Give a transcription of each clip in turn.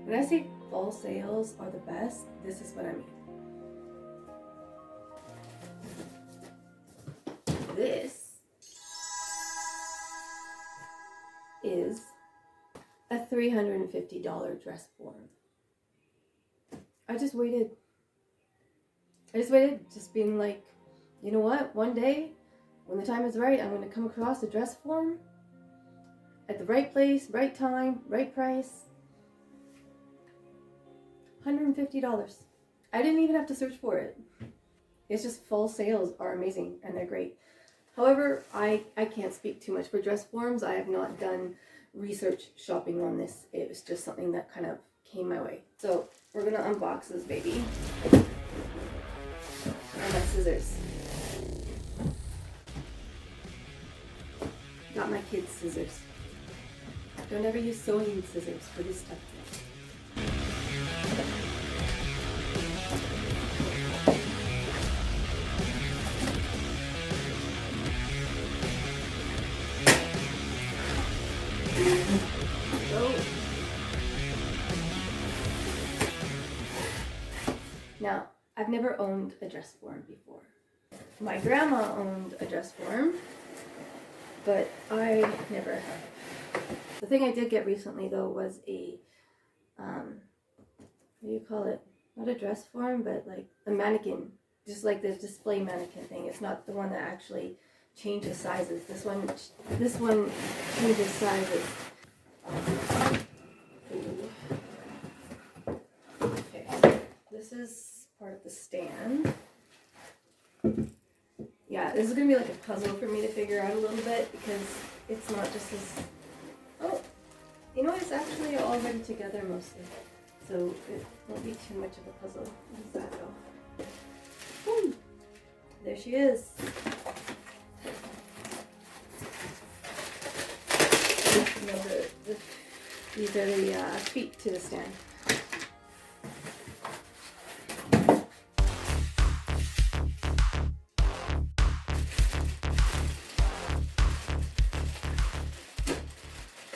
When I say fall sales are the best, this is what I mean. This is a $350 dress form. I just waited, just being like, you know what? One day, when the time is right, I'm going to come across a dress form at the right place, right time, right price. $150. I didn't even have to search for it. It's just fall sales are amazing and they're great. However, I can't speak too much for dress forms. I have not done research shopping on this. It was just something that kind of came my way. So we're going to unbox this baby. And my scissors. Got my kids' scissors. Don't ever use sewing scissors for this stuff. Now, I've never owned a dress form before. My grandma owned a dress form, but I never have. The thing I did get recently though was a, what do you call it? Not a dress form, but like a mannequin. Just like the display mannequin thing. It's not the one that actually changes sizes. This one changes sizes. Okay, this is part of the stand. Yeah, this is going to be like a puzzle for me to figure out a little bit because it's not just this. Oh, you know, it's actually already together mostly. So it won't be too much of a puzzle. How does that go? Boom! There she is. You know, these are the feet to the stand.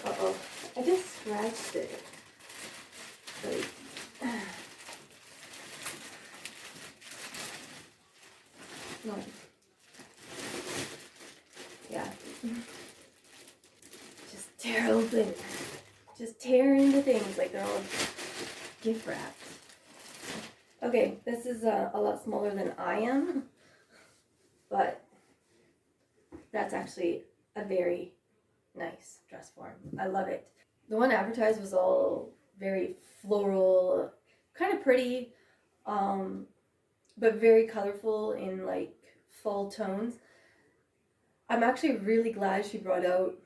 Uh-oh. I just scratched it. Like, no. Yeah. Just tear open. Just tear into things like they're all gift wrapped. Okay, this is a lot smaller than I am, but that's actually a very nice dress form. I love it. The one advertised was all very floral, kind of pretty, but very colorful in like fall tones. I'm actually really glad she brought out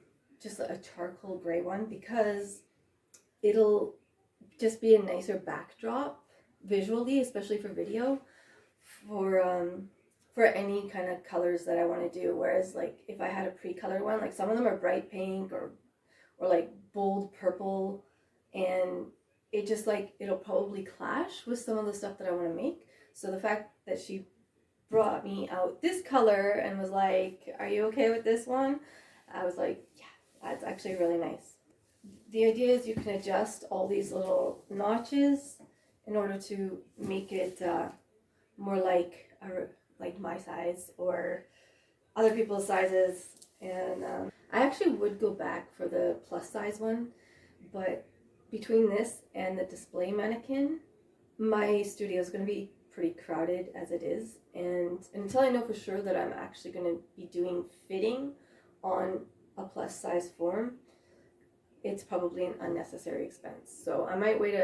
just a charcoal gray one because it'll just be a nicer backdrop visually, especially for video, for any kind of colors that I want to do. Whereas like if I had a pre-colored one, like some of them are bright pink or like bold purple, and it just like it'll probably clash with some of the stuff that I want to make. So the fact that she brought me out this color and was like, are you okay with this one? I was like, yeah, that's actually really nice. The idea is you can adjust all these little notches in order to make it more like my size or other people's sizes. And I actually would go back for the plus size one, but between this and the display mannequin, my studio is going to be pretty crowded as it is, and until I know for sure that I'm actually going to be doing fitting on a plus size form, it's probably an unnecessary expense. So I might wait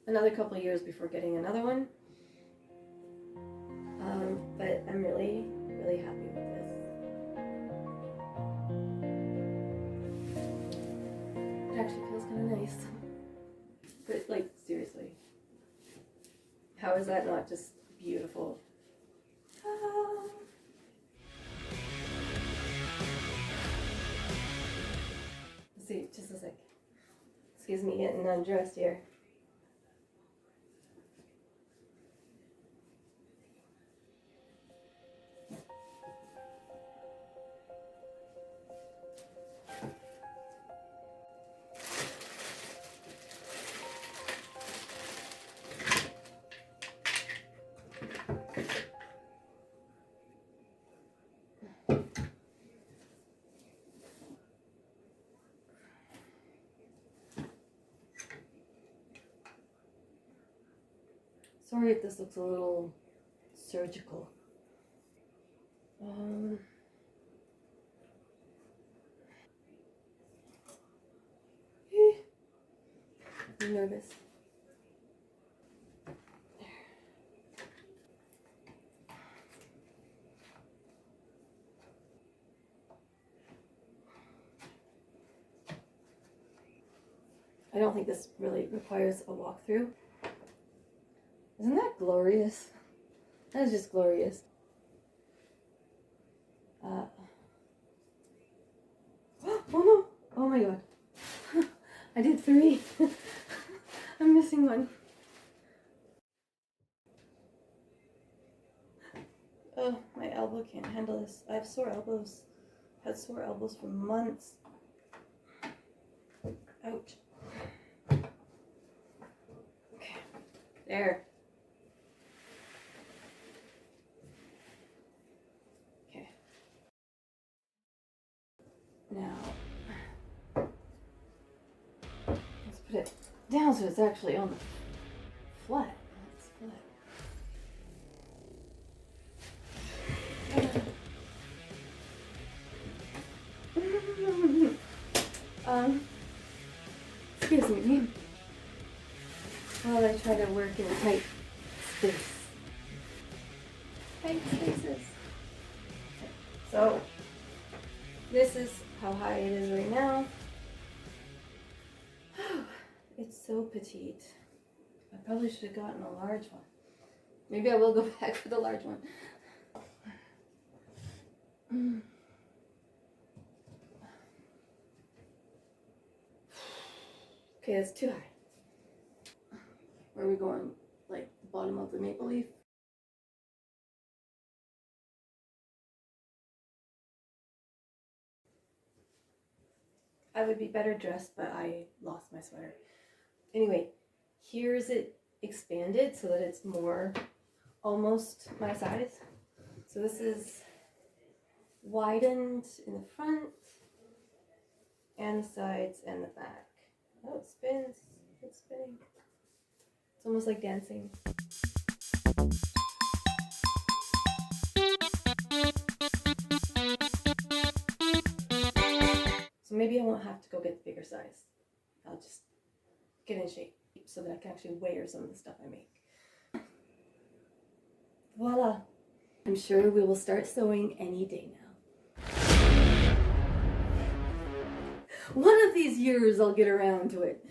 another couple of years before getting another one, but I'm really happy with this. It actually feels kind of nice, but like seriously, how is that not just beautiful? Let's see, just a sec. Excuse me getting undressed here. Sorry if this looks a little surgical. I'm nervous. I don't think this really requires a walkthrough. Isn't that glorious? That is just glorious. Oh no! Oh my god. I did 3. I'm missing one. Oh, my elbow can't handle this. I have sore elbows. I've had sore elbows for months. Ouch. Okay. There. Okay. Now, let's put it down so it's actually on the flat. It's flat. Excuse me. While I try to work in a tight space. Tight spaces. Okay. So, this is how high it is right now. It's so petite. I probably should have gotten a large one. Maybe I will go back for the large one. Okay, that's too high. Where are we going? Like the bottom of the maple leaf? I would be better dressed, but I lost my sweater. Anyway, here's it expanded so that it's more almost my size. So this is widened in the front and the sides and the back. Oh, it spins. It's spinning. It's almost like dancing. So maybe I won't have to go get the bigger size. I'll just get in shape so that I can actually wear some of the stuff I make. Voila! I'm sure we will start sewing any day now. One of these years I'll get around to it.